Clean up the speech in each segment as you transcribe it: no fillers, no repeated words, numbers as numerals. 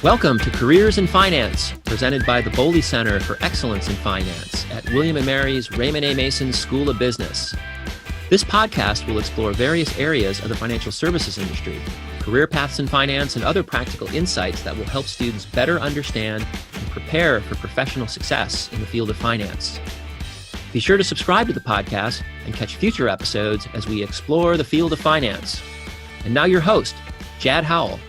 Welcome to Careers in Finance, presented by the Boehly Center for Excellence in Finance at William & Mary's Raymond A. Mason School of Business. This podcast will explore various areas of the financial services industry, career paths in finance, and other practical insights that will help students better understand and prepare for professional success in the field of finance. Be sure to subscribe to the podcast and catch future episodes as we explore the field of finance. And now your host, Jad Howell.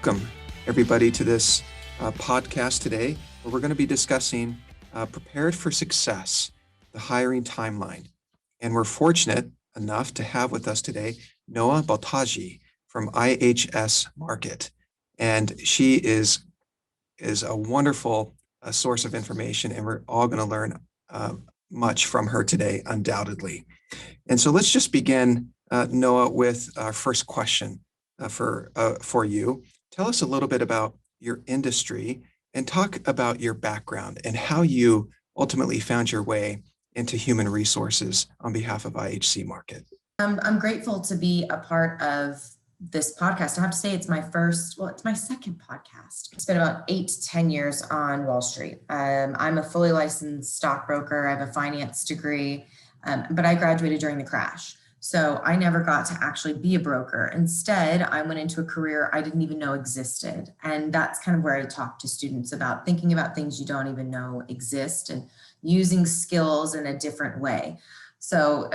Welcome, everybody, to this podcast today, where we're going to be discussing Prepared for Success, the hiring timeline. And we're fortunate enough to have with us today Noah Baltaji from IHS Markit. And she is a wonderful source of information, and we're all going to learn much from her today, undoubtedly. And so let's just begin, Noah, with our first question for you. Tell us a little bit about your industry and talk about your background and how you ultimately found your way into human resources on behalf of IHS Markit. I'm grateful to be a part of this podcast. I have to say it's my second podcast. I spent about 8 to 10 years on Wall Street. I'm a fully licensed stockbroker. I have a finance degree, but I graduated during the crash. So I never got to actually be a broker. Instead, I went into a career I didn't even know existed. And that's kind of where I talk to students about thinking about things you don't even know exist and using skills in a different way. So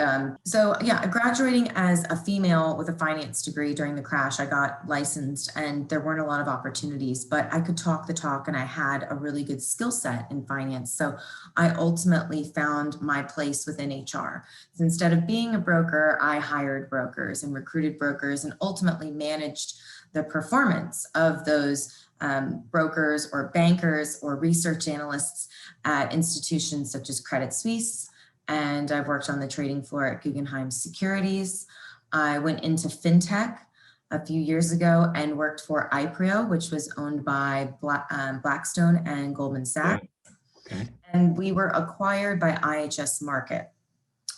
graduating as a female with a finance degree during the crash, I got licensed and there weren't a lot of opportunities, but I could talk the talk and I had a really good skill set in finance. So I ultimately found my place within HR. So instead of being a broker, I hired brokers and recruited brokers and ultimately managed the performance of those brokers or bankers or research analysts at institutions such as Credit Suisse. And I've worked on the trading floor at Guggenheim Securities. I went into fintech a few years ago and worked for iPrio, which was owned by Blackstone and Goldman Sachs. Okay. And we were acquired by IHS Markit.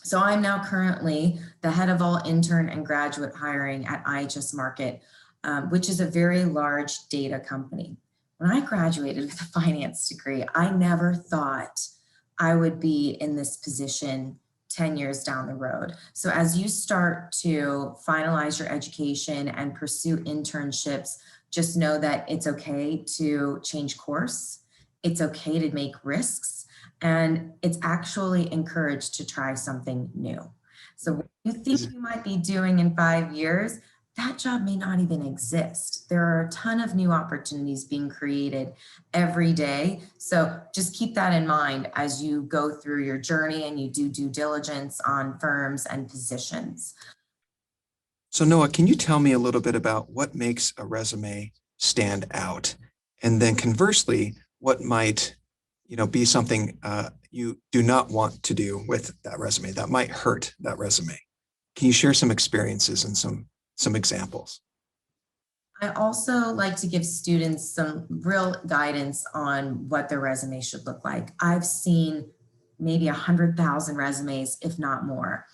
So I'm now currently the head of all intern and graduate hiring at IHS Markit, which is a very large data company. When I graduated with a finance degree, I never thought I would be in this position 10 years down the road. So as you start to finalize your education and pursue internships, just know that it's okay to change course. It's okay to make risks, and it's actually encouraged to try something new. So what you think you might be doing in 5 years, that job may not even exist. There are a ton of new opportunities being created every day. So just keep that in mind as you go through your journey and you do due diligence on firms and positions. So Noah, can you tell me a little bit about what makes a resume stand out? And then conversely, what might be something you do not want to do with that resume that might hurt that resume? Can you share some experiences and some examples? I also like to give students some real guidance on what their resume should look like. I've seen maybe 100,000 resumes, if not more.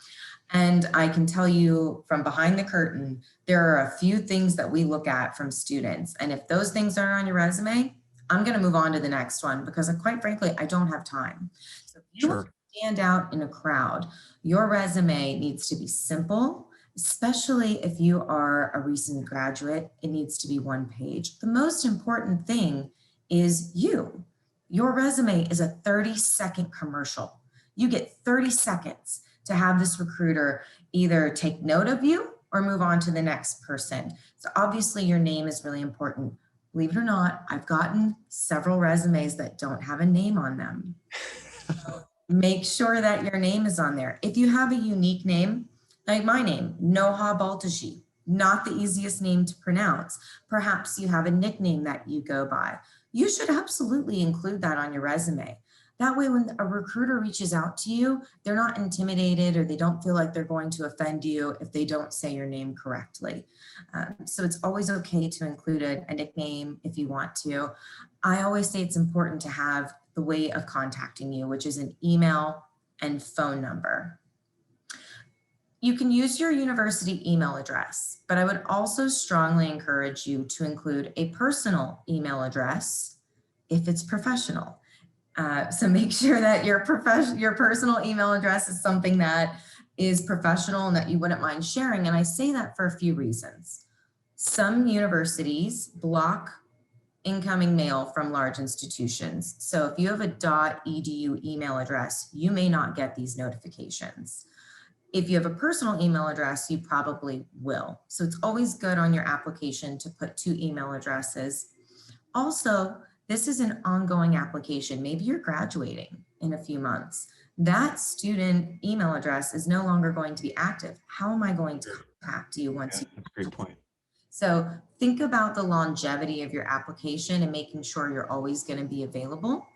And I can tell you from behind the curtain, there are a few things that we look at from students. And if those things aren't on your resume, I'm going to move on to the next one because quite frankly, I don't have time. So if you want to stand out in a crowd, your resume needs to be simple. Especially if you are a recent graduate, it needs to be one page. The most important thing is you. Your resume is a 30-second commercial. You get 30 seconds to have this recruiter either take note of you or move on to the next person. So obviously your name is really important. Believe it or not, I've gotten several resumes that don't have a name on them. So make sure that your name is on there. If you have a unique name, like my name, Noah Baltaji, not the easiest name to pronounce. Perhaps you have a nickname that you go by. You should absolutely include that on your resume. That way, when a recruiter reaches out to you, they're not intimidated or they don't feel like they're going to offend you if they don't say your name correctly. So it's always okay to include a nickname if you want to. I always say it's important to have the way of contacting you, which is an email and phone number. You can use your university email address, but I would also strongly encourage you to include a personal email address if it's professional. So make sure that your personal email address is something that is professional and that you wouldn't mind sharing. And I say that for a few reasons. Some universities block incoming mail from large institutions. So if you have a .edu email address, you may not get these notifications. If you have a personal email address, you probably will. So it's always good on your application to put 2 email addresses. Also, this is an ongoing application. Maybe you're graduating in a few months. That student email address is no longer going to be active. How am I going to contact you once That's a great point. So think about the longevity of your application and making sure you're always going to be available.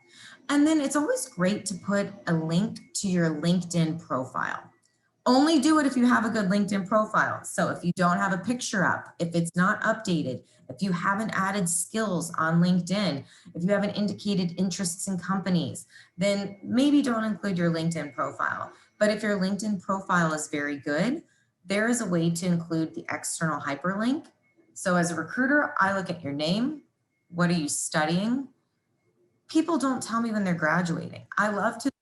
And then it's always great to put a link to your LinkedIn profile. Only do it if you have a good LinkedIn profile. So if you don't have a picture up, if it's not updated, if you haven't added skills on LinkedIn, if you haven't indicated interests in companies, then maybe don't include your LinkedIn profile. But if your LinkedIn profile is very good, there is a way to include the external hyperlink. So as a recruiter, I look at your name. What are you studying? People don't tell me when they're graduating. I love to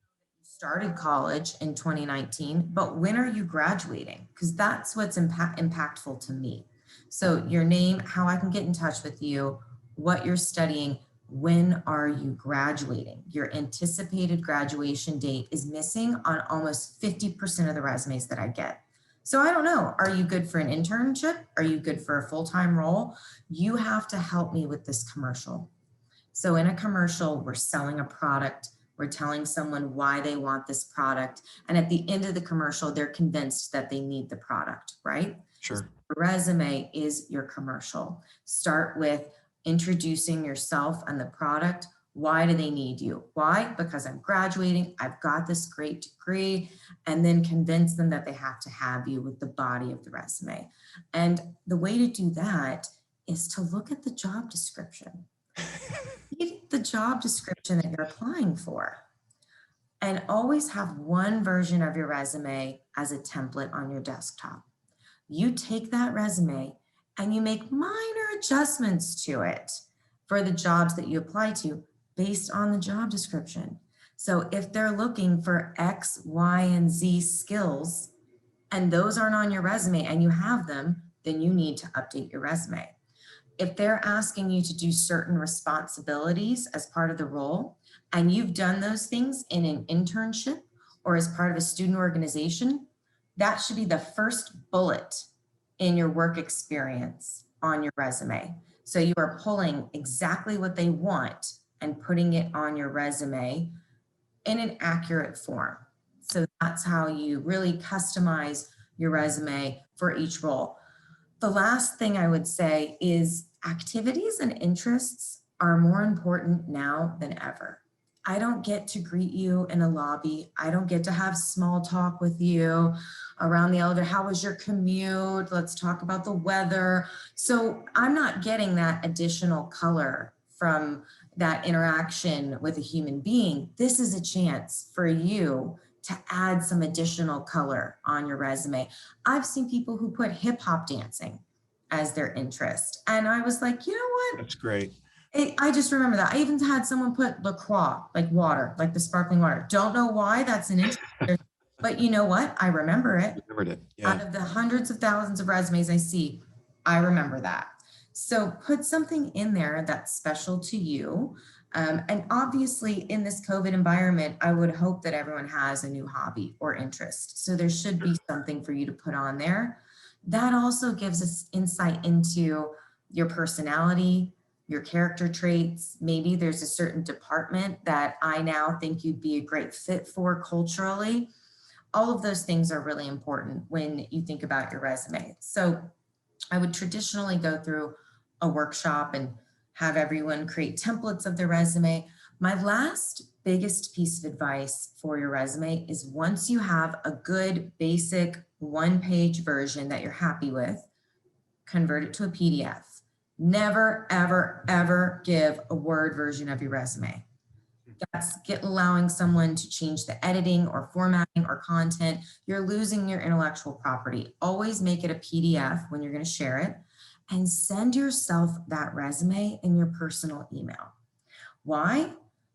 started college in 2019, but when are you graduating? Because that's what's impactful to me. So your name, how I can get in touch with you, what you're studying, when are you graduating? Your anticipated graduation date is missing on almost 50% of the resumes that I get. So I don't know, are you good for an internship? Are you good for a full-time role? You have to help me with this commercial. So in a commercial, we're selling a product. We're telling someone why they want this product. And at the end of the commercial, they're convinced that they need the product, right? Sure. So your resume is your commercial. Start with introducing yourself and the product. Why do they need you? Why? Because I'm graduating. I've got this great degree. And then convince them that they have to have you with the body of the resume. And the way to do that is to look at the job description. Read the job description that you're applying for, and always have one version of your resume as a template on your desktop. You take that resume and you make minor adjustments to it for the jobs that you apply to based on the job description. So if they're looking for X, Y, and Z skills, and those aren't on your resume and you have them, then you need to update your resume. If they're asking you to do certain responsibilities as part of the role, and you've done those things in an internship or as part of a student organization, that should be the first bullet in your work experience on your resume. So you are pulling exactly what they want and putting it on your resume in an accurate form. So that's how you really customize your resume for each role. The last thing I would say is activities and interests are more important now than ever. I don't get to greet you in a lobby. I don't get to have small talk with you around the elevator. How was your commute? Let's talk about the weather. So I'm not getting that additional color from that interaction with a human being. This is a chance for you to add some additional color on your resume. I've seen people who put hip hop dancing as their interest. And I was like, you know what? That's great. I just remember that. I even had someone put LaCroix, like water, like the sparkling water. Don't know why that's an interest, but you know what? I remember it. Remembered it. Yeah. Out of the hundreds of thousands of resumes I see, I remember that. So put something in there that's special to you. And obviously in this COVID environment, I would hope that everyone has a new hobby or interest. So there should be something for you to put on there. That also gives us insight into your personality, your character traits. Maybe there's a certain department that I now think you'd be a great fit for culturally. All of those things are really important when you think about your resume. So I would traditionally go through a workshop and have everyone create templates of their resume. My last biggest piece of advice for your resume is once you have a good basic one-page version that you're happy with, convert it to a PDF. Never, ever, ever give a Word version of your resume. That's allowing someone to change the editing or formatting or content. You're losing your intellectual property. Always make it a PDF when you're going to share it, and send yourself that resume in your personal email. Why?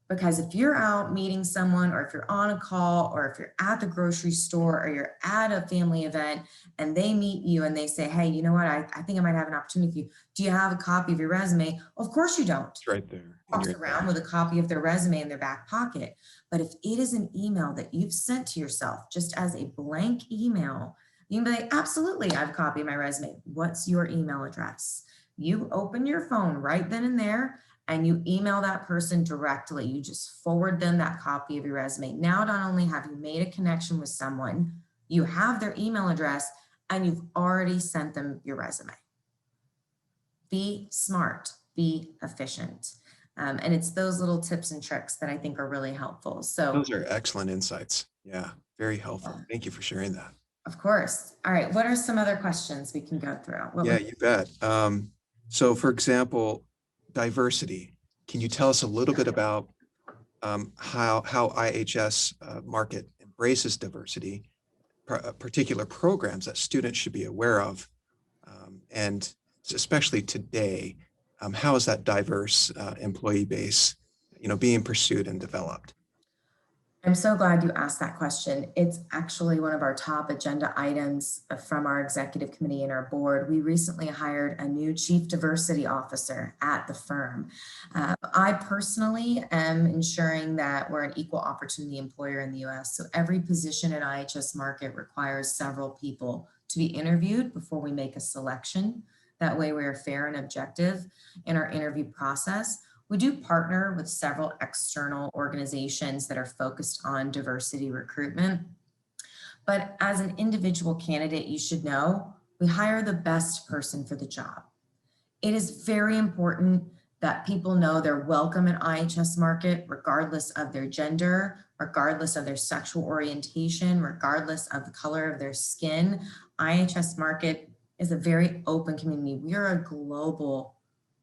Because if you're out meeting someone, or if you're on a call, or if you're at the grocery store, or you're at a family event and they meet you and they say, hey, you know what, I think I might have an opportunity for you. Do you have a copy of your resume? Of course you don't. It's right there. Walks around with a copy of their resume in their back pocket. But if it is an email that you've sent to yourself just as a blank email, you can be like, absolutely, I have a copy of my resume. What's your email address? You open your phone right then and there, and you email that person directly. You just forward them that copy of your resume. Now, not only have you made a connection with someone, you have their email address, and you've already sent them your resume. Be smart, be efficient. And it's those little tips and tricks that I think are really helpful. So those are excellent insights. Yeah, very helpful. Thank you for sharing that. Of course. All right. What are some other questions we can go through? Yeah, you bet. So for example, diversity. Can you tell us a little bit about how IHS market embraces diversity, particular programs that students should be aware of, and especially today, how is that diverse employee base, being pursued and developed? I'm so glad you asked that question. It's actually one of our top agenda items from our executive committee and our board. We recently hired a new chief diversity officer at the firm. I personally am ensuring that we're an equal opportunity employer in the US. So every position at IHS Markit requires several people to be interviewed before we make a selection. That way we're fair and objective in our interview process. We do partner with several external organizations that are focused on diversity recruitment. But as an individual candidate, you should know we hire the best person for the job. It is very important that people know they're welcome at IHS Markit, regardless of their gender, regardless of their sexual orientation, regardless of the color of their skin. IHS Markit is a very open community. We are a global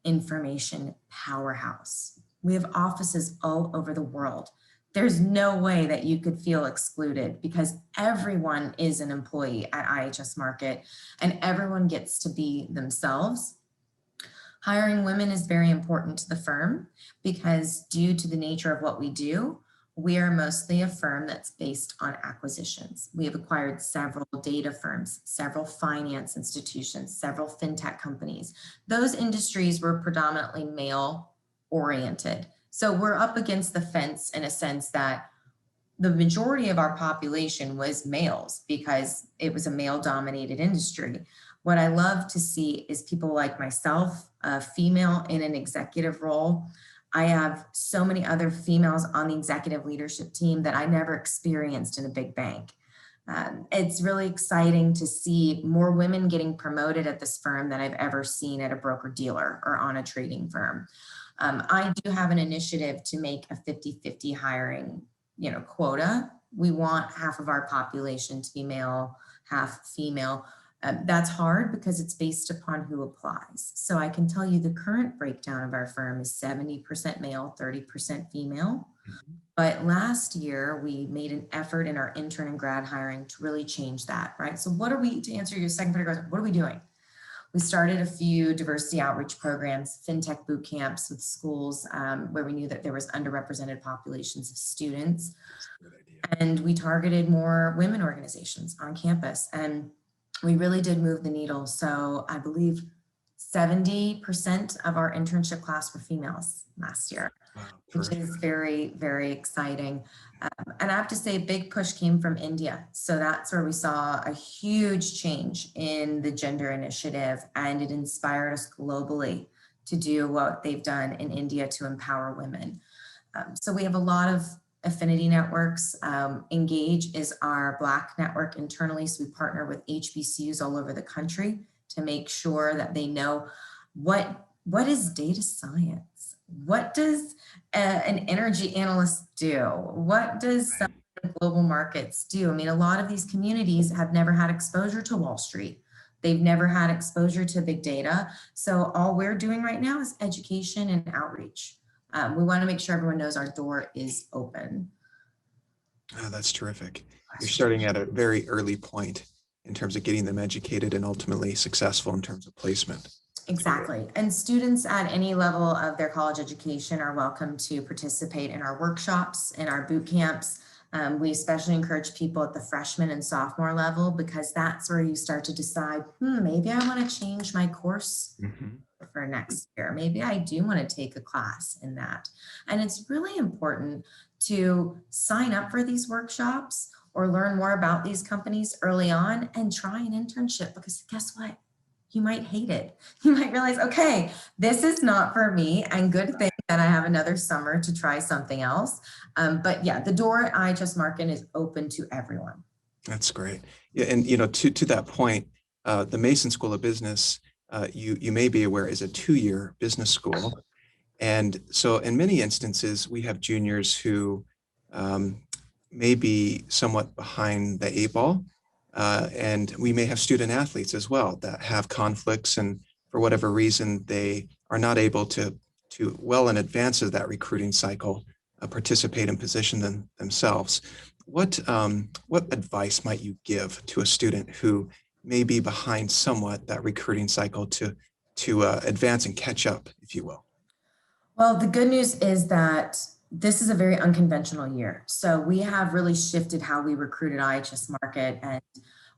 information powerhouse. We have offices all over the world. There's no way that you could feel excluded because everyone is an employee at IHS Markit and everyone gets to be themselves. Hiring women is very important to the firm because due to the nature of what we do, we are mostly a firm that's based on acquisitions. We have acquired several data firms, several finance institutions, several fintech companies. Those industries were predominantly male oriented. So we're up against the fence in a sense that the majority of our population was males because it was a male dominated industry. What I love to see is people like myself, a female in an executive role. I have so many other females on the executive leadership team that I never experienced in a big bank. It's really exciting to see more women getting promoted at this firm than I've ever seen at a broker dealer or on a trading firm. I do have an initiative to make a 50-50 hiring, quota. We want half of our population to be male, half female. That's hard because it's based upon who applies. So I can tell you the current breakdown of our firm is 70% male, 30% female. But last year we made an effort in our intern and grad hiring to really change that, right? So to answer your second part of your question, what are we doing? We started a few diversity outreach programs, fintech boot camps with schools where we knew that there was underrepresented populations of students. And we targeted more women organizations on campus. And we really did move the needle. So I believe 70% of our internship class were females last year, which is very, very exciting. And I have to say a big push came from India. So that's where we saw a huge change in the gender initiative, and it inspired us globally to do what they've done in India to empower women. So we have a lot of affinity networks. Engage is our Black network internally. So we partner with HBCUs all over the country to make sure that they know what is data science? What does an energy analyst do? What does some global markets do? I mean, a lot of these communities have never had exposure to Wall Street. They've never had exposure to big data. So all we're doing right now is education and outreach. We want to make sure everyone knows our door is open. Oh, that's terrific. You're starting at a very early point in terms of getting them educated and ultimately successful in terms of placement. Exactly. And students at any level of their college education are welcome to participate in our workshops and our boot camps. We especially encourage people at the freshman and sophomore level, because that's where you start to decide, maybe I want to change my course for next year. Maybe I do want to take a class in that. And it's really important to sign up for these workshops or learn more about these companies early on and try an internship, because guess what? You might hate it. You might realize, okay, this is not for me, and good thing that I have another summer to try something else. But yeah, the door at IHS Market is open to everyone. That's great. Yeah, and to that point, the Mason School of Business, you may be aware, is a 2-year business school. And so in many instances, we have juniors who may be somewhat behind the 8 ball. And we may have student athletes as well that have conflicts, and for whatever reason, they are not able to well in advance of that recruiting cycle, participate and position themselves. What advice might you give to a student who may be behind somewhat that recruiting cycle to advance and catch up, if you will? Well, the good news is that this is a very unconventional year. So we have really shifted how we recruit at IHS Market. And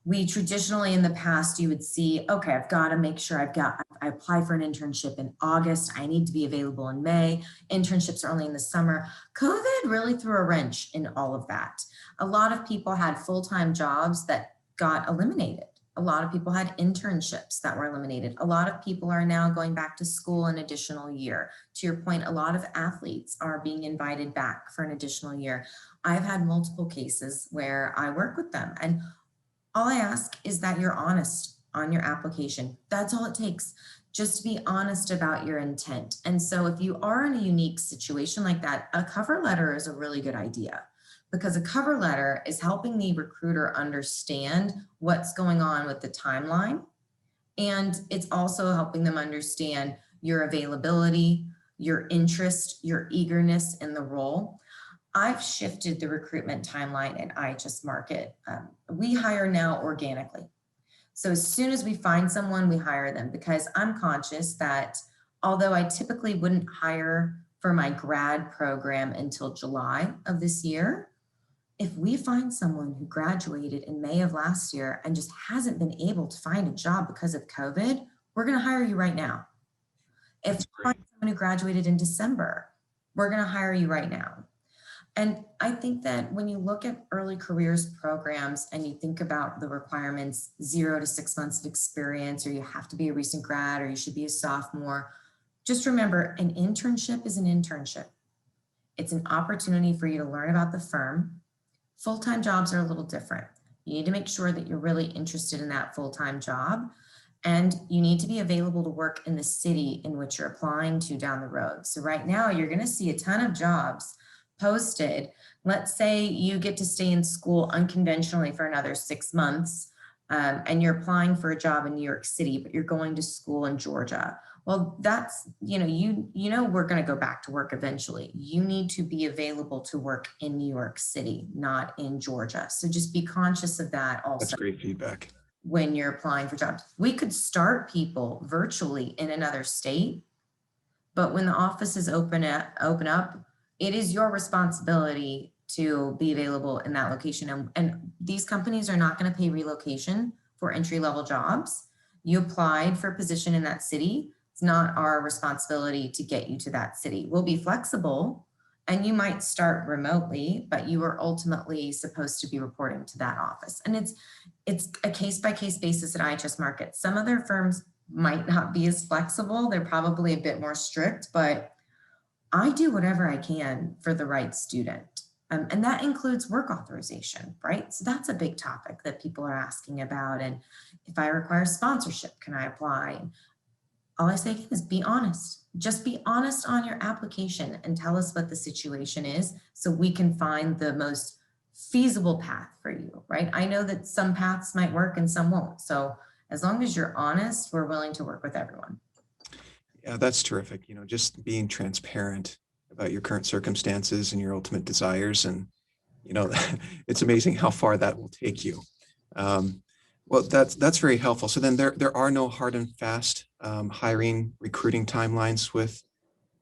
we traditionally in the past, you would see, okay, I've got to make sure I apply for an internship in August. I need to be available in May. Internships are only in the summer. COVID really threw a wrench in all of that. A lot of people had full-time jobs that got eliminated. A lot of people had internships that were eliminated. A lot of people are now going back to school an additional year. To your point, a lot of athletes are being invited back for an additional year. I've had multiple cases where I work with them, and all I ask is that you're honest on your application. That's all it takes. Just be honest about your intent. And so if you are in a unique situation like that, a cover letter is a really good idea, because a cover letter is helping the recruiter understand what's going on with the timeline. And it's also helping them understand your availability, your interest, your eagerness in the role. I've shifted the recruitment timeline at IHS Market. We hire now organically. So as soon as we find someone, we hire them, because I'm conscious that although I typically wouldn't hire for my grad program until July of this year, if we find someone who graduated in May of last year and just hasn't been able to find a job because of COVID, we're going to hire you right now. If we find someone who graduated in December, we're going to hire you right now. And I think that when you look at early careers programs and you think about the requirements, 0 to 6 months of experience, or you have to be a recent grad, or you should be a sophomore, just remember, an internship is an internship. It's an opportunity for you to learn about the firm. Full-time jobs are a little different. You need to make sure that you're really interested in that full-time job, and you need to be available to work in the city in which you're applying to down the road. So right now you're going to see a ton of jobs posted. Let's say you get to stay in school unconventionally for another 6 months, and you're applying for a job in New York City, but you're going to school in Georgia. Well, that's, we're going to go back to work eventually. You need to be available to work in New York City, not in Georgia. So just be conscious of that also. That's great feedback. When you're applying for jobs, we could start people virtually in another state, but when the offices open up, it is your responsibility to be available in that location. And these companies are not going to pay relocation for entry-level jobs. You applied for a position in that city. It's not our responsibility to get you to that city. We'll be flexible, and you might start remotely, but you are ultimately supposed to be reporting to that office. And it's a case-by-case basis at IHS Market. Some other firms might not be as flexible. They're probably a bit more strict, but I do whatever I can for the right student. And that includes work authorization, right? So that's a big topic that people are asking about. And if I require sponsorship, can I apply? All I say again is be honest. Just be honest on your application and tell us what the situation is so we can find the most feasible path for you, right? I know that some paths might work and some won't. So as long as you're honest, we're willing to work with everyone. Yeah, that's terrific. Just being transparent about your current circumstances and your ultimate desires. And, it's amazing how far that will take you. Um, well, that's very helpful. So then there are no hard and fast hiring recruiting timelines with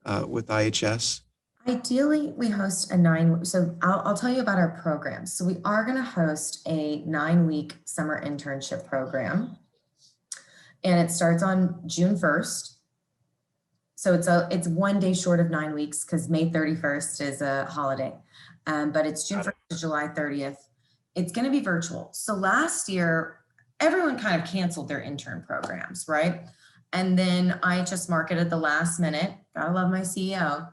IHS. Ideally, we host so I'll tell you about our program. So we are going to host a 9-week summer internship program, and it starts on June 1st. So it's 1 day short of 9 weeks because May 31st is a holiday, but it's June 1st to July 30th. It's going to be virtual. So last year, everyone kind of canceled their intern programs, right? And then IHS Market at the last minute, gotta love my CEO,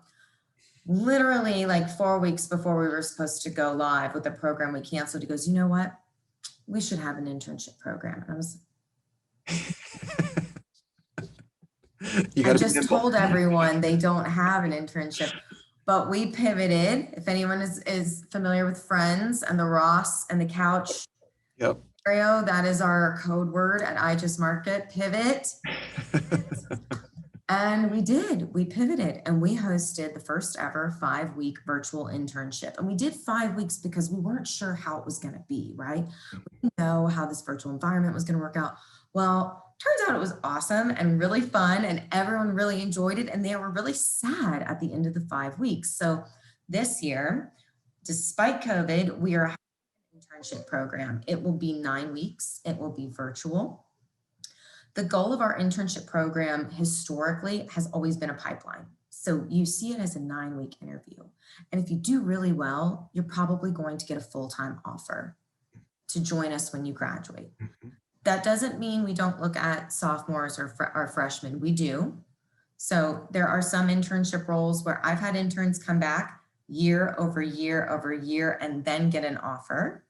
literally like 4 weeks before we were supposed to go live with the program we canceled, he goes, you know what? We should have an internship program. And I was I just told everyone they don't have an internship, but we pivoted. If anyone is familiar with Friends and the Ross and the couch scenario, that is our code word at IHS Market, pivot. And we pivoted and we hosted the first ever 5-week virtual internship. And we did 5 weeks because we weren't sure how it was going to be, right? We didn't know how this virtual environment was going to work out. Well, turns out it was awesome and really fun and everyone really enjoyed it. And they were really sad at the end of the 5 weeks. So this year, despite COVID, we are having an internship program. It will be 9 weeks. It will be virtual. The goal of our internship program historically has always been a pipeline. So you see it as a 9-week interview. And if you do really well, you're probably going to get a full-time offer to join us when you graduate. That doesn't mean we don't look at sophomores or freshmen. We do. So there are some internship roles where I've had interns come back year over year over year and then get an offer.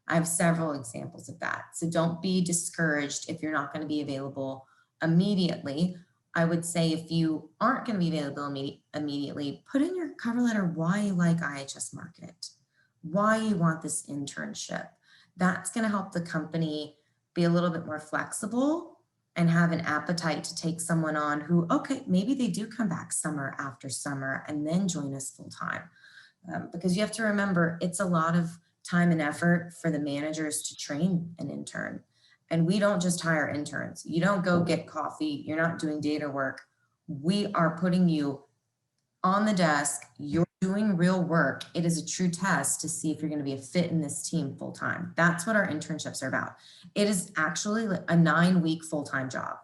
I have several examples of that. So don't be discouraged if you're not going to be available immediately. I would say if you aren't going to be available immediately, put in your cover letter why you like IHS Market, why you want this internship. That's going to help the company be a little bit more flexible and have an appetite to take someone on who, okay, maybe they do come back summer after summer and then join us full time. Because you have to remember, it's a lot of time and effort for the managers to train an intern. And we don't just hire interns. You don't go get coffee. You're not doing data work. We are putting you on the desk. You're doing real work. It is a true test to see if you're going to be a fit in this team full time. That's what our internships are about. It is actually a 9-week full-time job.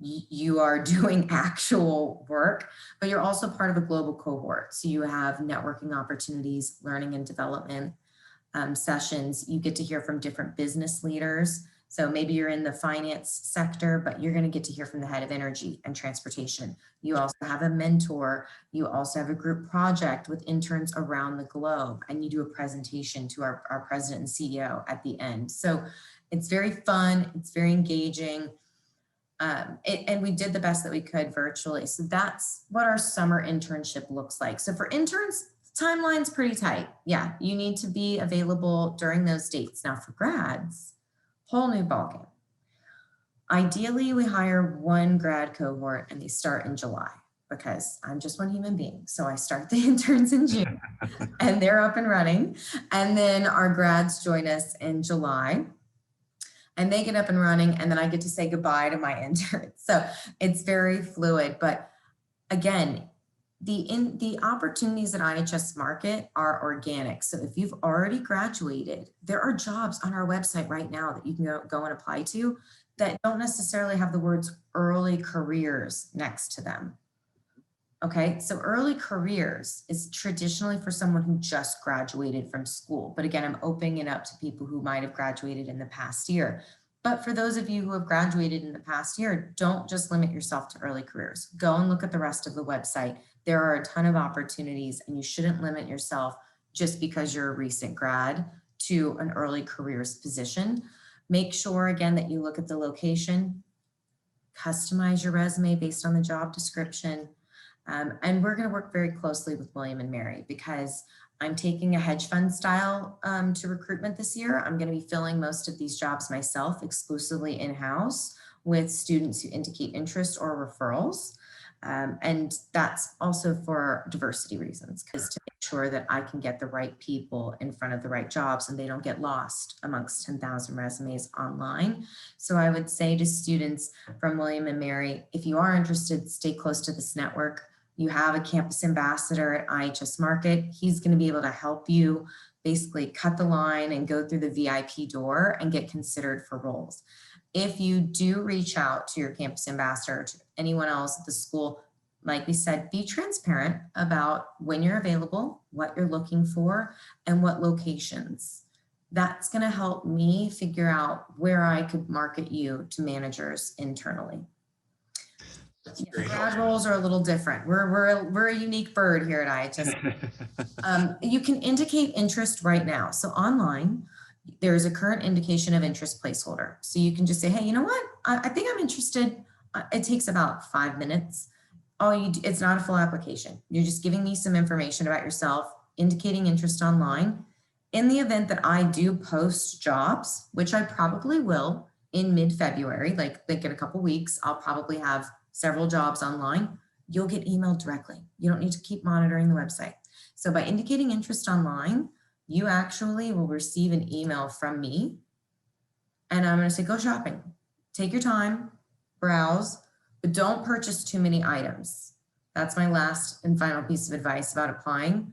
You are doing actual work, but you're also part of a global cohort. So you have networking opportunities, learning and development sessions. You get to hear from different business leaders. So maybe you're in the finance sector, but you're going to get to hear from the head of energy and transportation. You also have a mentor. You also have a group project with interns around the globe, and you do a presentation to our president and CEO at the end. So it's very fun. It's very engaging. And we did the best that we could virtually. So that's what our summer internship looks like. So for interns, timeline's pretty tight. Yeah, you need to be available during those dates. Now for grads, whole new ballgame. Ideally, we hire one grad cohort and they start in July because I'm just one human being. So I start the interns in June and they're up and running. And then our grads join us in July and they get up and running. And then I get to say goodbye to my interns. So it's very fluid. But again, the opportunities at IHS Market are organic. So if you've already graduated, there are jobs on our website right now that you can go and apply to that don't necessarily have the words early careers next to them. Okay, so early careers is traditionally for someone who just graduated from school. But again, I'm opening it up to people who might have graduated in the past year. But for those of you who have graduated in the past year, don't just limit yourself to early careers. Go and look at the rest of the website. There are a ton of opportunities and you shouldn't limit yourself just because you're a recent grad to an early careers position. Make sure again that you look at the location, customize your resume based on the job description. And we're going to work very closely with William and Mary because I'm taking a hedge fund style to recruitment this year. I'm going to be filling most of these jobs myself exclusively in-house with students who indicate interest or referrals. And that's also for diversity reasons, because to make sure that I can get the right people in front of the right jobs and they don't get lost amongst 10,000 resumes online. So I would say to students from William and Mary, if you are interested, stay close to this network. You have a campus ambassador at IHS Market. He's going to be able to help you basically cut the line and go through the VIP door and get considered for roles. If you do reach out to your campus ambassador, to anyone else at the school, like we said, be transparent about when you're available, what you're looking for, and what locations. That's going to help me figure out where I could market you to managers internally. Grad roles are a little different. We're a unique bird here at IHS. You can indicate interest right now. So online, there's a current indication of interest placeholder. So you can just say, hey, you know what? I think I'm interested. It takes about 5 minutes. It's not a full application. You're just giving me some information about yourself, indicating interest online. In the event that I do post jobs, which I probably will in mid-February, like in a couple weeks, I'll probably have several jobs online. You'll get emailed directly. You don't need to keep monitoring the website. So by indicating interest online, you actually will receive an email from me, and I'm going to say, go shopping. Take your time, browse, but don't purchase too many items. That's my last and final piece of advice about applying.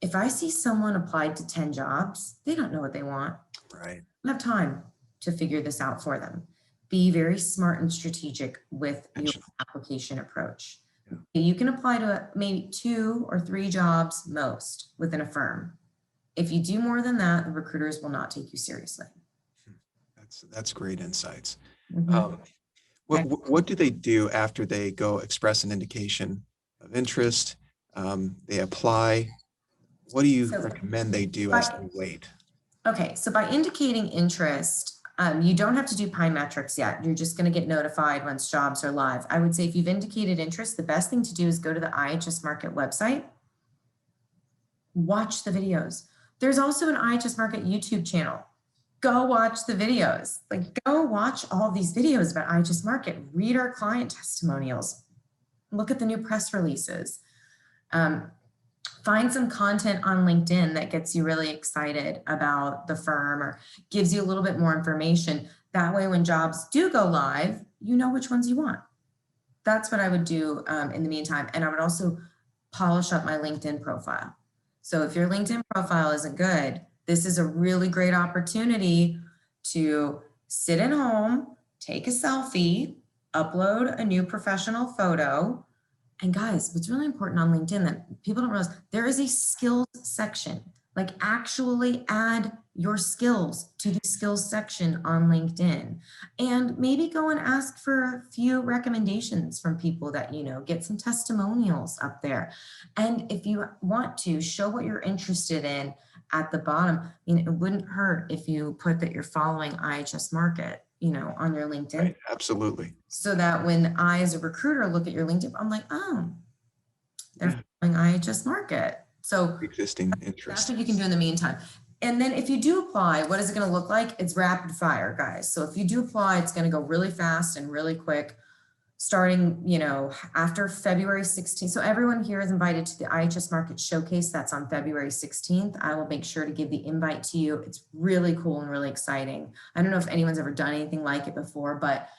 If I see someone applied to 10 jobs, they don't know what they want. Right. I don't have time to figure this out for them. Be very smart and strategic with your application approach. Yeah. You can apply to maybe 2 or 3 jobs most within a firm. If you do more than that, the recruiters will not take you seriously. That's great insights. Mm-hmm. What do they do after they go express an indication of interest? They apply. What do you recommend they do as they wait? Okay, so by indicating interest, you don't have to do Pine metrics yet. You're just going to get notified once jobs are live. I would say if you've indicated interest, the best thing to do is go to the IHS Market website, watch the videos. There's also an IHS Market YouTube channel. Go watch the videos. Go watch all of these videos about IHS Market. Read our client testimonials. Look at the new press releases. Find some content on LinkedIn that gets you really excited about the firm or gives you a little bit more information. That way, when jobs do go live, you know which ones you want. That's what I would do in the meantime. And I would also polish up my LinkedIn profile. So if your LinkedIn profile isn't good, this is a really great opportunity to sit at home, take a selfie, upload a new professional photo. And guys, what's really important on LinkedIn that people don't realize, there is a skills section. Actually add your skills to the skills section on LinkedIn, and maybe go and ask for a few recommendations from people that you know, get some testimonials up there. And if you want to show what you're interested in at the bottom, it wouldn't hurt if you put that you're following IHS Market, on your LinkedIn. Right, absolutely. So that when I, as a recruiter, look at your LinkedIn, I'm like, oh, they're following IHS Market. So existing interest. That's what you can do in the meantime. And then if you do apply, what is it going to look like? It's rapid fire, guys. So if you do apply, it's going to go really fast and really quick, starting, after February 16th. So everyone here is invited to the IHS Market Showcase. That's on February 16th. I will make sure to give the invite to you. It's really cool and really exciting. I don't know if anyone's ever done anything like it before, but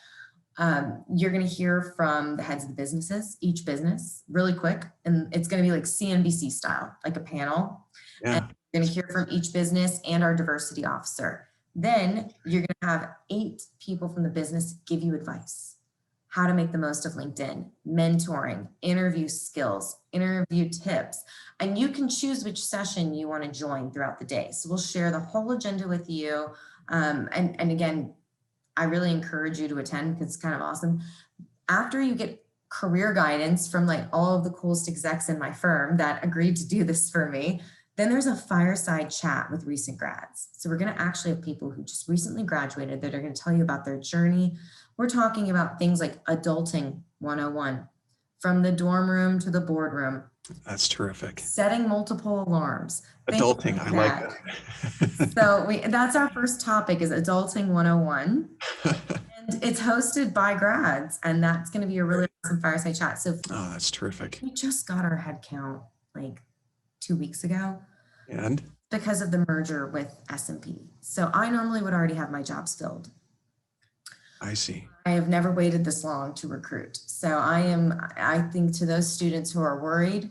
you're going to hear from the heads of the businesses, each business, really quick. And it's going to be like CNBC style, like a panel. Yeah. And you're going to hear from each business and our diversity officer. Then you're going to have 8 people from the business give you advice, how to make the most of LinkedIn, mentoring, interview skills, interview tips. And you can choose which session you want to join throughout the day. So we'll share the whole agenda with you. And again, I really encourage you to attend because it's kind of awesome. After you get career guidance from all of the coolest execs in my firm that agreed to do this for me, then there's a fireside chat with recent grads. So we're going to actually have people who just recently graduated that are going to tell you about their journey. We're talking about things like adulting 101, from the dorm room to the boardroom. That's terrific. Setting multiple alarms. Adulting, I like that. So that's our first topic, is adulting 101. And it's hosted by grads, and that's going to be a really awesome fireside chat. So Oh, that's terrific. we just got our head count like 2 weeks ago And because of the merger with S&P. So I normally would already have my jobs filled. I see. I have never waited this long to recruit. So I think to those students who are worried,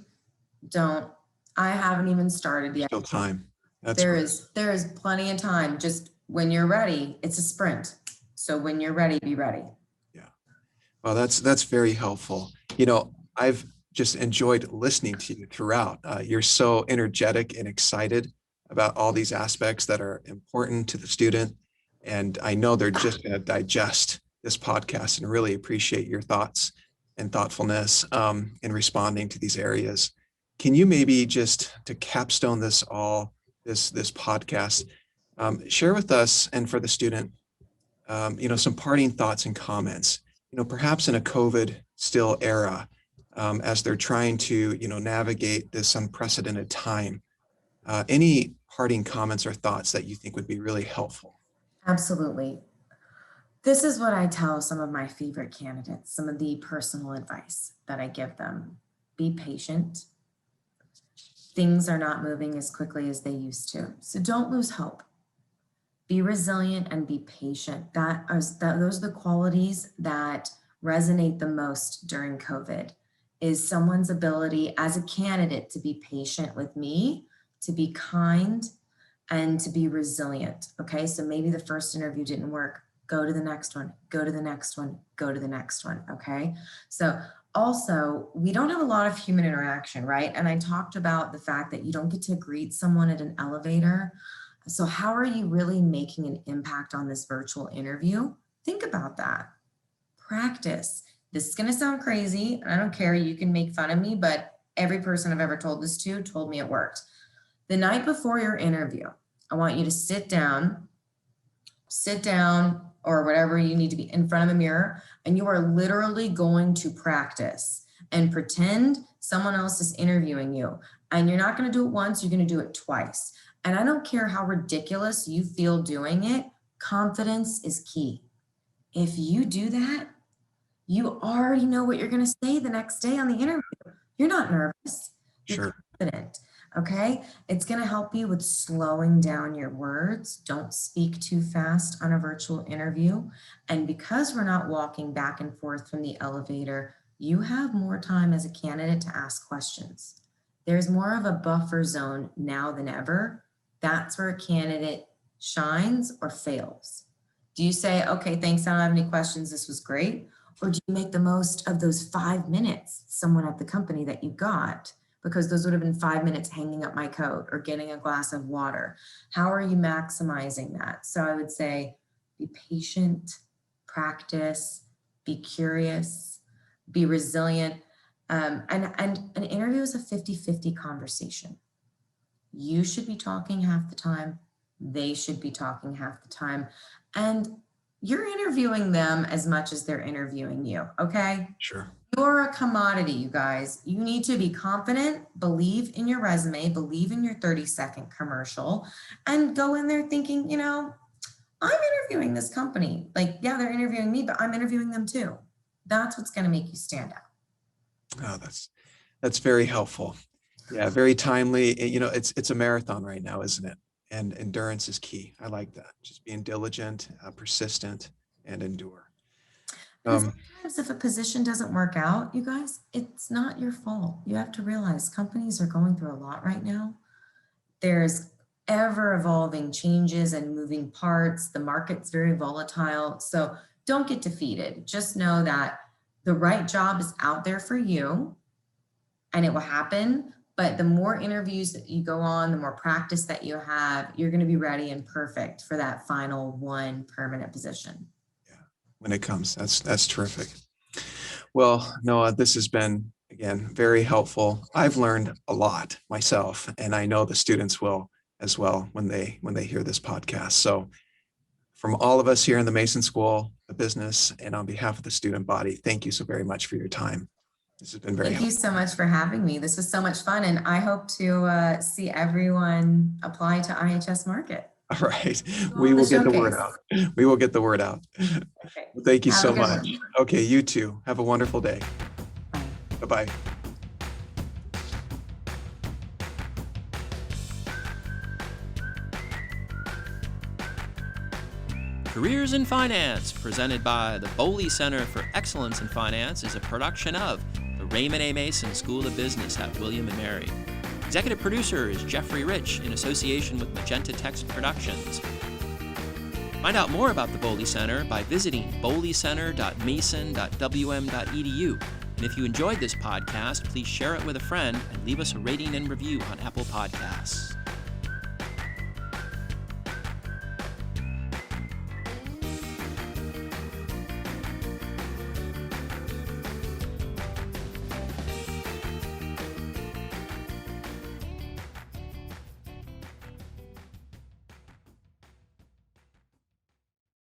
I haven't even started yet. Still time. There is plenty of time. Just when you're ready, it's a sprint. So when you're ready, be ready. Yeah. Well, that's very helpful. I've just enjoyed listening to you throughout. You're so energetic and excited about all these aspects that are important to the student. And I know they're just going to digest this podcast and really appreciate your thoughts and thoughtfulness in responding to these areas. Can you maybe just to capstone this podcast, share with us and for the student, some parting thoughts and comments, perhaps in a COVID still era, as they're trying to, navigate this unprecedented time. Any parting comments or thoughts that you think would be really helpful? Absolutely. This is what I tell some of my favorite candidates, some of the personal advice that I give them. Be patient. Things are not moving as quickly as they used to. So don't lose hope. Be resilient and be patient. Those are the qualities that resonate the most during COVID, is someone's ability as a candidate to be patient with me, to be kind, and to be resilient. Okay, so maybe the first interview didn't work. Go to the next one, go to the next one, go to the next one. Okay, so also, we don't have a lot of human interaction, right? And I talked about the fact that you don't get to greet someone at an elevator. So how are you really making an impact on this virtual interview? Think about that. Practice. This is going to sound crazy. I don't care. You can make fun of me, but every person I've ever told this to told me it worked. The night before your interview, I want you to sit down or whatever you need to be in front of a mirror, and you are literally going to practice and pretend someone else is interviewing you. And you're not going to do it once, you're going to do it twice. And I don't care how ridiculous you feel doing it, confidence is key. If you do that, you already know what you're going to say the next day on the interview. You're not nervous. You're confident. Okay. It's going to help you with slowing down your words. Don't speak too fast on a virtual interview. And because we're not walking back and forth from the elevator, you have more time as a candidate to ask questions. There's more of a buffer zone now than ever. That's where a candidate shines or fails. Do you say, okay, thanks, I don't have any questions, this was great? Or do you make the most of those 5 minutes, someone at the company that you got? Because those would have been 5 minutes hanging up my coat or getting a glass of water. How are you maximizing that? So I would say, be patient, practice, be curious, be resilient. And an interview is a 50-50 conversation. You should be talking half the time. They should be talking half the time. And you're interviewing them as much as they're interviewing you, okay? Sure. You're a commodity, you guys. You need to be confident, believe in your resume, believe in your 30-second commercial, and go in there thinking, I'm interviewing this company. Like, yeah, they're interviewing me, but I'm interviewing them too. That's what's going to make you stand out. Oh, that's very helpful. Yeah, very timely. It's a marathon right now, isn't it? And endurance is key. I like that. Just being diligent, persistent, and endure. Sometimes if a position doesn't work out, you guys, it's not your fault. You have to realize companies are going through a lot right now. There's ever evolving changes and moving parts. The market's very volatile. So don't get defeated. Just know that the right job is out there for you and it will happen. But the more interviews that you go on, the more practice that you have, you're going to be ready and perfect for that final one permanent position. Yeah, when it comes, that's terrific. Well, Noah, this has been, again, very helpful. I've learned a lot myself, and I know the students will as well when they hear this podcast. So from all of us here in the Mason School of Business and on behalf of the student body, thank you so very much for your time. This has been very helpful. Thank you so much for having me. This was so much fun, and I hope to see everyone apply to IHS Market. All right. Go We on will the get the word showcase. out. We will get the word out. Okay. Thank you Have a so good much. one. Okay, you too. Have a wonderful day. Bye. Bye-bye. Careers in Finance, presented by the Boehly Center for Excellence in Finance, is a production of the Raymond A. Mason School of Business at William & Mary. Executive producer is Jeffrey Rich in association with Magenta Text Productions. Find out more about the Boehly Center by visiting boehlycenter.mason.wm.edu. And if you enjoyed this podcast, please share it with a friend and leave us a rating and review on Apple Podcasts.